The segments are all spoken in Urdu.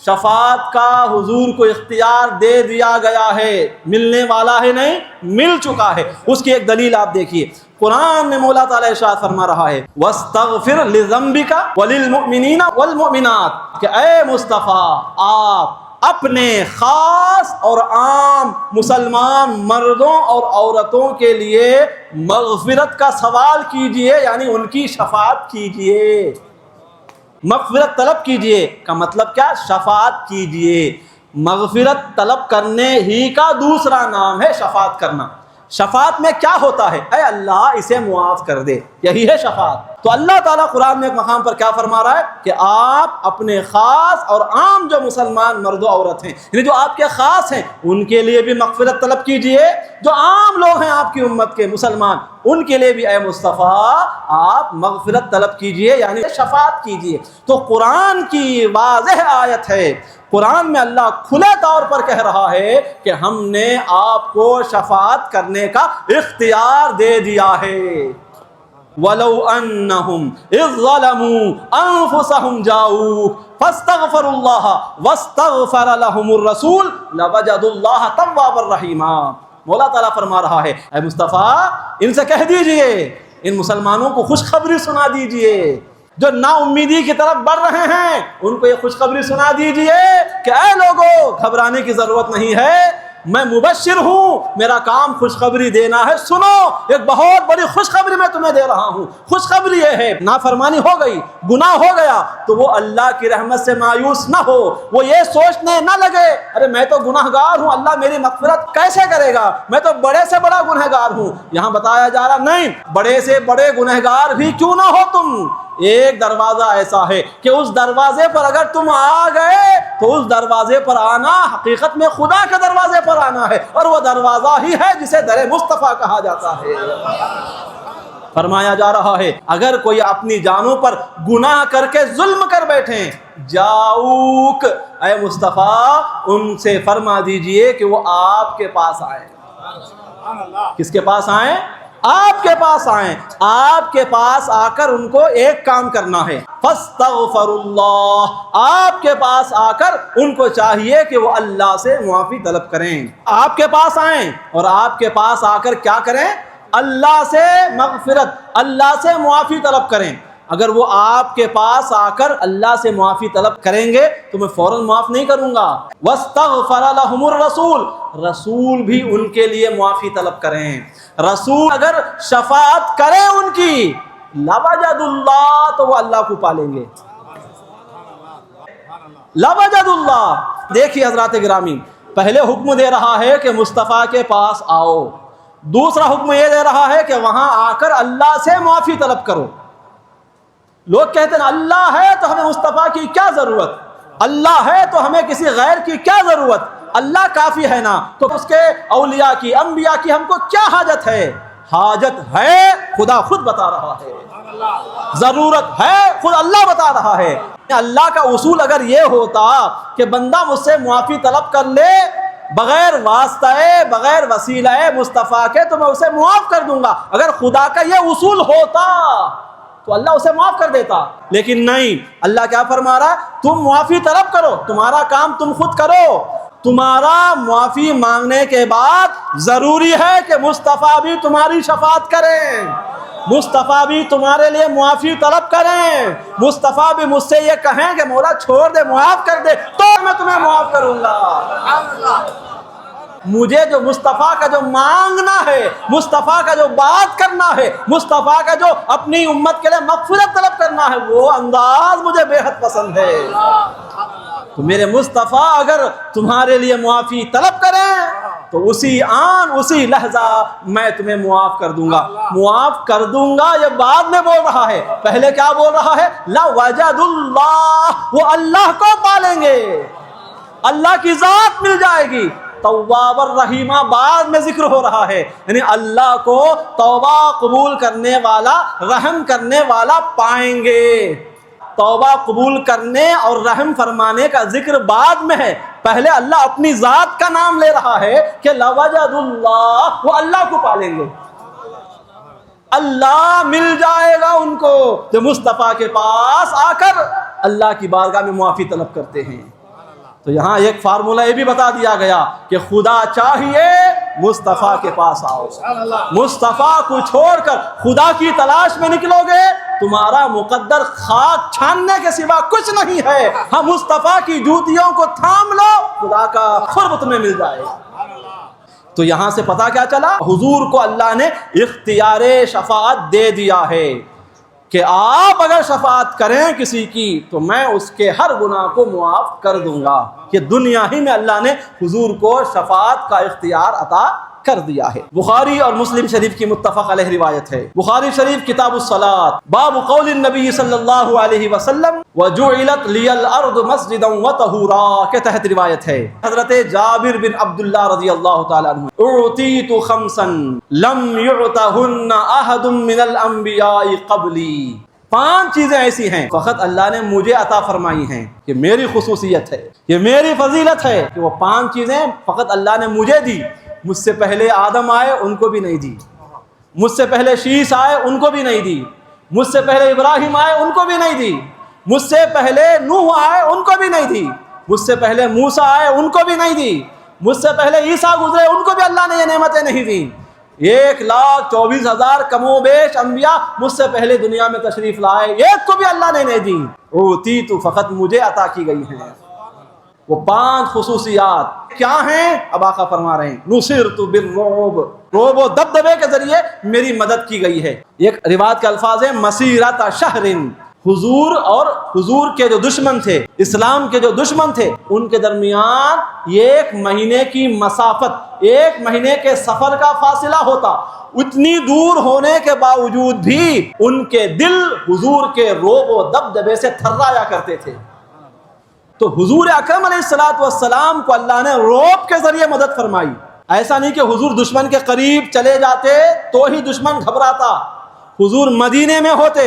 شفاعت کا حضور کو اختیار دے دیا گیا ہے، ملنے والا ہے نہیں، مل چکا ہے۔ اس کی ایک دلیل آپ دیکھیے، قرآن میں مولا تعالیٰ ارشاد فرما رہا ہے وَاسْتَغْفِرْ لِذَنْبِكَ وَلِلْمُؤْمِنِينَ وَالْمُؤْمِنَاتِ، کہ اے مصطفیٰ آپ اپنے خاص اور عام مسلمان مردوں اور عورتوں کے لیے مغفرت کا سوال کیجئے، یعنی ان کی شفاعت کیجئے، مغفرت طلب کیجئے کا مطلب کیا؟ شفاعت کیجئے۔ مغفرت طلب کرنے ہی کا دوسرا نام ہے شفاعت کرنا۔ شفاعت میں کیا ہوتا ہے؟ اے اللہ اسے معاف کر دے، یہی ہے شفاعت۔ تو اللہ تعالیٰ قرآن میں ایک مقام پر کیا فرما رہا ہے کہ آپ اپنے خاص اور عام جو مسلمان مرد و عورت ہیں، یعنی جو آپ کے خاص ہیں، ان کے لیے بھی مغفرت طلب کیجئے، جو عام لوگ ہیں آپ کی امت کے مسلمان، ان کے لیے بھی اے مصطفیٰ آپ مغفرت طلب کیجئے، یعنی شفاعت کیجئے۔ تو قرآن کی واضح آیت ہے، قرآن میں اللہ کھلے طور پر کہہ رہا ہے کہ ہم نے آپ کو شفاعت کرنے کا اختیار دے دیا ہے۔ وَلَوْ أَنَّهُمْ إِذْ ظَلَمُوا أَنفُسَهُمْ جَاءُوكَ فَاسْتَغْفَرُوا اللَّهَ وَاسْتَغْفَرَ لَهُمُ الرَّسُولُ لَوَجَدُوا اللَّهَ تَوَّابًا رَحِيمًا۔ مولا تعالیٰ فرما رہا ہے اے مصطفیٰ ان سے کہہ دیجئے، ان مسلمانوں کو خوشخبری سنا دیجئے، جو نا امیدی کی طرف بڑھ رہے ہیں ان کو یہ خوشخبری سنا دیجئے کہ اے لوگو گھبرانے کی ضرورت نہیں ہے، میں مبشر ہوں، میرا کام خوشخبری دینا ہے، سنو ایک بہت بڑی خوشخبری میں تمہیں دے رہا ہوں۔ خوشخبری یہ ہے نافرمانی ہو گئی، گناہ ہو گیا تو وہ اللہ کی رحمت سے مایوس نہ ہو، وہ یہ سوچنے نہ لگے ارے میں تو گناہ گار ہوں، اللہ میری مغفرت کیسے کرے گا، میں تو بڑے سے بڑا گنہ گار ہوں۔ یہاں بتایا جا رہا نہیں، بڑے سے بڑے گنہ گار بھی کیوں نہ ہو تم، ایک دروازہ ایسا ہے کہ اس دروازے پر اگر تم آ گئے تو اس دروازے پر آنا حقیقت میں خدا کے دروازے پر آنا ہے، اور وہ دروازہ ہی ہے جسے در مصطفیٰ کہا جاتا ہے۔ فرمایا جا رہا ہے اگر کوئی اپنی جانوں پر گناہ کر کے ظلم کر بیٹھیں، جاؤک اے مصطفیٰ ان سے فرما دیجئے کہ وہ آپ کے پاس آئیں۔ کس کے پاس آئیں؟ آپ کے پاس آئیں۔ آپ کے پاس آ کر ان کو ایک کام کرنا ہے، فاستغفر اللہ، آپ کے پاس آ کر ان کو چاہیے کہ وہ اللہ سے معافی طلب کریں۔ آپ کے پاس آئیں اور آپ کے پاس آ کر کیا کریں؟ اللہ سے مغفرت، اللہ سے معافی طلب کریں۔ اگر وہ آپ کے پاس آ کر اللہ سے معافی طلب کریں گے تو میں فوراً معاف نہیں کروں گا۔ واستغفر لهم الرسول، رسول بھی ان کے لیے معافی طلب کریں۔ رسول اگر شفاعت کرے ان کی لوجد اللہ، تو وہ اللہ کو پالیں گے۔ لوجد اللہ۔ دیکھیے حضرات گرامی، پہلے حکم دے رہا ہے کہ مصطفیٰ کے پاس آؤ، دوسرا حکم یہ دے رہا ہے کہ وہاں آ کر اللہ سے معافی طلب کرو۔ لوگ کہتے ہیں اللہ ہے تو ہمیں مصطفیٰ کی کیا ضرورت، اللہ ہے تو ہمیں کسی غیر کی کیا ضرورت، اللہ کافی ہے نا، تو اس کے اولیاء کی انبیاء کی ہم کو کیا حاجت ہے؟ حاجت ہے، خدا خود بتا رہا ہے، ضرورت ہے خود اللہ بتا رہا ہے۔ اللہ کا اصول اگر یہ ہوتا کہ بندہ مجھ سے معافی طلب کر لے بغیر واسطہ بغیر وسیلہ مصطفیٰ کے تو میں اسے معاف کر دوں گا، اگر خدا کا یہ اصول ہوتا تو اللہ اسے معاف کر دیتا، لیکن نہیں، اللہ کیا فرما رہا ہے؟ تم معافی طلب کرو، تمہارا کام تم خود کرو۔ تمہارا معافی مانگنے کے بعد ضروری ہے کہ مصطفیٰ بھی تمہاری شفاعت کریں، مصطفیٰ بھی تمہارے لیے معافی طلب کریں، مصطفیٰ بھی مجھ سے یہ کہیں کہ مولا چھوڑ دے، معاف کر دے، تو میں تمہیں معاف کروں گا۔ مجھے جو مصطفیٰ کا جو مانگنا ہے، مصطفیٰ کا جو بات کرنا ہے، مصطفیٰ کا جو اپنی امت کے لیے مغفرت طلب کرنا ہے، وہ انداز مجھے بے حد پسند ہے۔ تو میرے مصطفیٰ اگر تمہارے لیے معافی طلب کریں تو اسی آن اسی لحظہ میں تمہیں معاف کر دوں گا۔ معاف کر دوں گا یہ بعد میں بول رہا ہے، پہلے کیا بول رہا ہے؟ لَوَجَدُ اللَّهُ، وہ اللہ کو پالیں گے، اللہ کی ذات مل جائے گی۔ تواب الرحیمہ بعد میں ذکر ہو رہا ہے، یعنی اللہ کو توبہ قبول کرنے والا، رحم کرنے والا پائیں گے۔ توبہ قبول کرنے اور رحم فرمانے کا ذکر بعد میں ہے، پہلے اللہ اپنی ذات کا نام لے رہا ہے کہ لوجد اللہ، وہ اللہ کو پالیں گے، اللہ مل جائے گا ان کو جو مصطفیٰ کے پاس آ کر اللہ کی بارگاہ میں معافی طلب کرتے ہیں۔ تو یہاں ایک فارمولہ یہ بھی بتا دیا گیا کہ خدا چاہیے مصطفیٰ کے پاس آؤ، مصطفیٰ کو چھوڑ کر خدا کی تلاش میں نکلو گے، تمہارا مقدر خاک چھاننے کے سوا کچھ نہیں ہے۔ ہم مصطفیٰ کی جوتیوں کو تھام لو، خدا کا قرب تمہیں مل جائے گا۔ تو یہاں سے پتا کیا چلا، حضور کو اللہ نے اختیار شفاعت دے دیا ہے کہ آپ اگر شفاعت کریں کسی کی تو میں اس کے ہر گناہ کو معاف کر دوں گا۔ کہ دنیا ہی میں اللہ نے حضور کو شفاعت کا اختیار عطا کر دیا ہے۔ بخاری اور مسلم شریف کی متفق علیہ روایت ہے، بخاری شریف کتاب الصلاۃ، باب قول النبی صلی اللہ علیہ وسلم وجعلت لی الارض مسجدا وطہورا کے تحت روایت ہے۔ حضرت جابر بن عبداللہ رضی اللہ تعالیٰ عنہ، اعطیت خمسا لم یعطہن احد من الانبیاء قبلی، 5 چیزیں ایسی ہیں فقط اللہ نے مجھے عطا فرمائی ہیں، یہ میری خصوصیت ہے، یہ میری فضیلت ہے کہ وہ 5 چیزیں فقط اللہ نے مجھے دی۔ مجھ سے پہلے آدم آئے ان کو بھی نہیں دی، مجھ سے پہلے شیس آئے ان کو بھی نہیں دی، مجھ سے پہلے ابراہیم آئے ان کو بھی نہیں دی، مجھ سے پہلے نوح آئے ان کو بھی نہیں دی، مجھ سے پہلے موسیٰ آئے ان کو بھی نہیں دی، مجھ سے پہلے عیسیٰ گزرے ان کو بھی اللہ نے یہ نعمتیں نہیں دیں۔ 1,24,000 کم و بیش انبیاء مجھ سے پہلے دنیا میں تشریف لائے، ایک کو بھی اللہ نے نہیں دی۔ اوتی تو فقط مجھے عطا کی گئی ہیں۔ وہ 5 خصوصیات کیا ہیں؟ اب آقا فرما رہے ہیں نصرت بالرعب، رعب و دبدبے کے ذریعے میری مدد کی گئی ہے۔ ایک روایت کے الفاظ ہیں مسیرت شہر، حضور اور حضور کے جو دشمن تھے، اسلام کے جو دشمن تھے، ان کے درمیان 1 مہینے کی مسافت، 1 مہینے کے سفر کا فاصلہ ہوتا، اتنی دور ہونے کے باوجود بھی ان کے دل حضور کے رعب و دبدبے سے تھرایا کرتے تھے۔ تو حضور اکرم علیہ الصلوۃ والسلام کو اللہ نے رعب کے ذریعے مدد فرمائی۔ ایسا نہیں کہ حضور دشمن کے قریب چلے جاتے تو ہی دشمن گھبراتا، حضور مدینے میں ہوتے،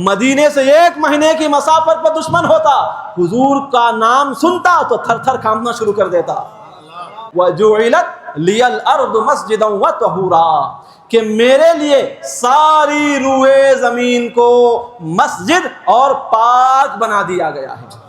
مدینے سے 1 مہینے کی مسافت پر دشمن ہوتا، حضور کا نام سنتا تو تھر تھر کانپنا شروع کر دیتا۔ وَجُعِلَتْ لِيَ الْأَرْضُ مَسْجِدًا وَطَهُورًا، کہ میرے لیے ساری روئے زمین کو مسجد اور پاک بنا دیا گیا ہے۔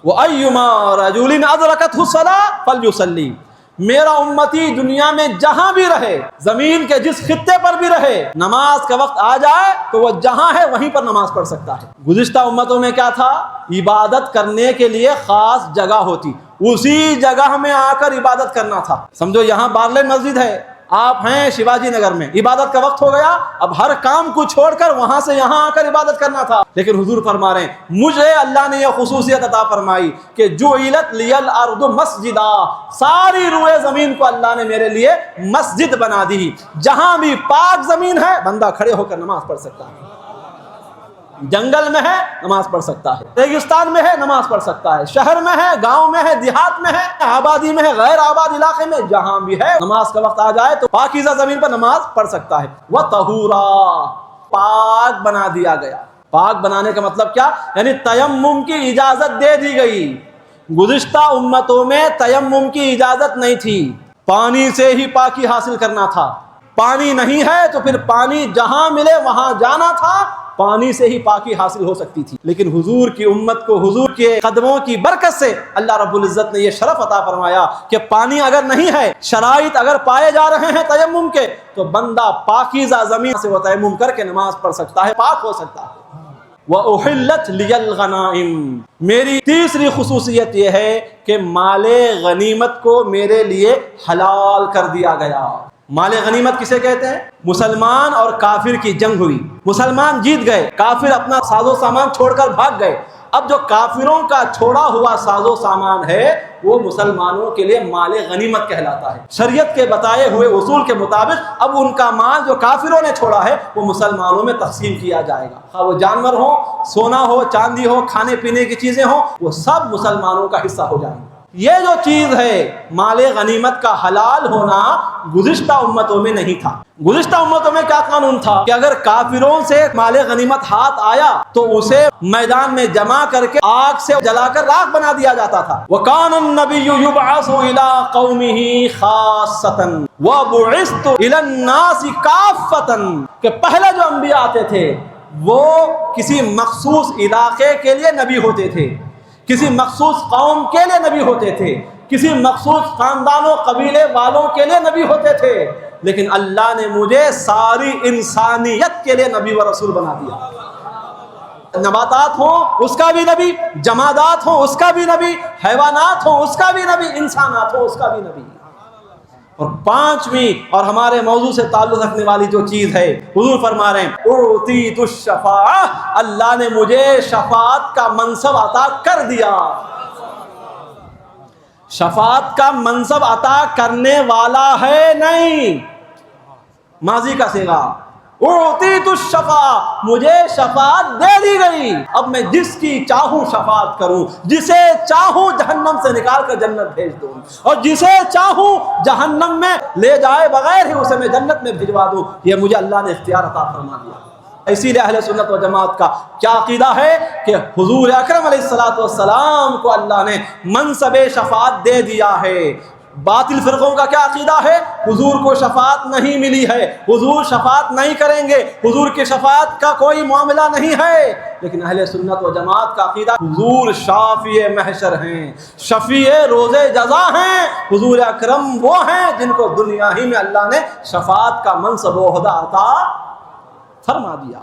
وَأَيُّمَا رَجُلٍ أَدْرَكَتْهُ الصَّلَاةُ فَلْيُصَلِّ، میرا امتی دنیا میں جہاں بھی رہے، زمین کے جس خطے پر بھی رہے، نماز کا وقت آ جائے تو وہ جہاں ہے وہیں پر نماز پڑھ سکتا ہے۔ گزشتہ امتوں میں کیا تھا؟ عبادت کرنے کے لیے خاص جگہ ہوتی، اسی جگہ میں آ کر عبادت کرنا تھا۔ سمجھو یہاں بارلین مسجد ہے، آپ ہیں شیواجی نگر میں، عبادت کا وقت ہو گیا، اب ہر کام کو چھوڑ کر وہاں سے یہاں آ کر عبادت کرنا تھا۔ لیکن حضور فرما رہے ہیں مجھے اللہ نے یہ خصوصیت عطا فرمائی کہ جعلت لی الارض مسجدا، ساری روئے زمین کو اللہ نے میرے لیے مسجد بنا دی۔ جہاں بھی پاک زمین ہے بندہ کھڑے ہو کر نماز پڑھ سکتا ہے، جنگل میں ہے نماز پڑھ سکتا ہے، ریگستان میں ہے نماز پڑھ سکتا ہے، شہر میں ہے، گاؤں میں ہے، دیہات میں ہے، آبادی میں ہے، غیر آباد علاقے میں، جہاں بھی ہے نماز کا وقت آ جائے تو پاکیزہ زمین پر نماز پڑھ سکتا ہے۔ وَطَہُورًا، پاک بنا دیا گیا۔ پاک بنانے کا مطلب کیا؟ یعنی تیمم کی اجازت دے دی گئی۔ گزشتہ امتوں میں تیمم کی اجازت نہیں تھی، پانی سے ہی پاکی حاصل کرنا تھا۔ پانی نہیں ہے تو پھر پانی جہاں ملے وہاں جانا تھا، پانی سے ہی پاکی حاصل ہو سکتی تھی۔ لیکن حضور کی امت کو حضور کے قدموں کی برکت سے اللہ رب العزت نے یہ شرف عطا فرمایا کہ پانی اگر نہیں ہے، شرائط اگر پائے جا رہے ہیں تیمم کے، تو بندہ پاکیزہ زمین سے وہ تیمم کر کے نماز پڑھ سکتا ہے، پاک ہو سکتا ہے۔ وَأُحِلَّتْ لِيَ الْغَنَائِمُ، میری تیسری خصوصیت یہ ہے کہ مال غنیمت کو میرے لیے حلال کر دیا گیا۔ مال غنیمت کسے کہتے ہیں؟ مسلمان اور کافر کی جنگ ہوئی، مسلمان جیت گئے، کافر اپنا ساز و سامان چھوڑ کر بھاگ گئے۔ اب جو کافروں کا چھوڑا ہوا ساز و سامان ہے وہ مسلمانوں کے لیے مال غنیمت کہلاتا ہے۔ شریعت کے بتائے ہوئے اصول کے مطابق اب ان کا مال جو کافروں نے چھوڑا ہے وہ مسلمانوں میں تقسیم کیا جائے گا، خواہ وہ جانور ہو، سونا ہو، چاندی ہو، کھانے پینے کی چیزیں ہوں، وہ سب مسلمانوں کا حصہ ہو جائیں گے۔ یہ جو چیز ہے مال غنیمت کا حلال ہونا گزشتہ امتوں میں نہیں تھا۔ گزشتہ امتوں میں کیا قانون تھا کہ اگر کافروں سے مال غنیمت ہاتھ آیا تو اسے میدان میں جمع کر کے آگ سے جلا کر راکھ بنا دیا جاتا تھا۔ وَكَانَ النَّبِيُّ يُبْعَثُ إِلَىٰ قَوْمِهِ خَاصَّةً وَبُعِثْتُ إِلَى النَّاسِ كَافَّةً، کہ پہلے جو انبیاء آتے تھے وہ کسی مخصوص علاقے کے لیے نبی ہوتے تھے، کسی مخصوص قوم کے لیے نبی ہوتے تھے، کسی مخصوص خاندان و قبیلے والوں کے لیے نبی ہوتے تھے، لیکن اللہ نے مجھے ساری انسانیت کے لیے نبی و رسول بنا دیا۔ نباتات ہوں اس کا بھی نبی، جمادات ہوں اس کا بھی نبی، حیوانات ہوں اس کا بھی نبی، انسانات ہوں اس کا بھی نبی۔ اور پانچویں اور ہمارے موضوع سے تعلق رکھنے والی جو چیز ہے، حضور فرما رہے ہیں اعطیت الشفاعہ، اللہ نے مجھے شفاعت کا منصب عطا کر دیا۔ شفاعت کا منصب عطا کرنے والا ہے نہیں، ماضی کا صیغہ، اعطیت الشفاعہ، مجھے شفاعت دے دی گئی، اب میں جس کی چاہوں شفاعت کروں، جسے چاہوں جہنم سے نکال کر جنت بھیج دوں، اور جسے چاہوں جہنم میں لے جائے بغیر ہی اسے میں جنت میں بھجوا دوں، یہ مجھے اللہ نے اختیار عطا فرما دیا۔ اسی لیے اہل سنت و جماعت کا کیا عقیدہ ہے کہ حضور اکرم علیہ السلام کو اللہ نے منصب شفاعت دے دیا ہے۔ باطل فرقوں کا کیا عقیدہ ہے؟ حضور کو شفاعت نہیں ملی ہے، حضور شفاعت نہیں کریں گے، حضور کی شفاعت کا کوئی معاملہ نہیں ہے۔ لیکن اہل سنت و جماعت کا عقیدہ حضور شافع محشر ہیں، شفیع روز جزا ہیں، حضور اکرم وہ ہیں جن کو دنیا ہی میں اللہ نے شفاعت کا منصب و عہدہ عطا فرما دیا۔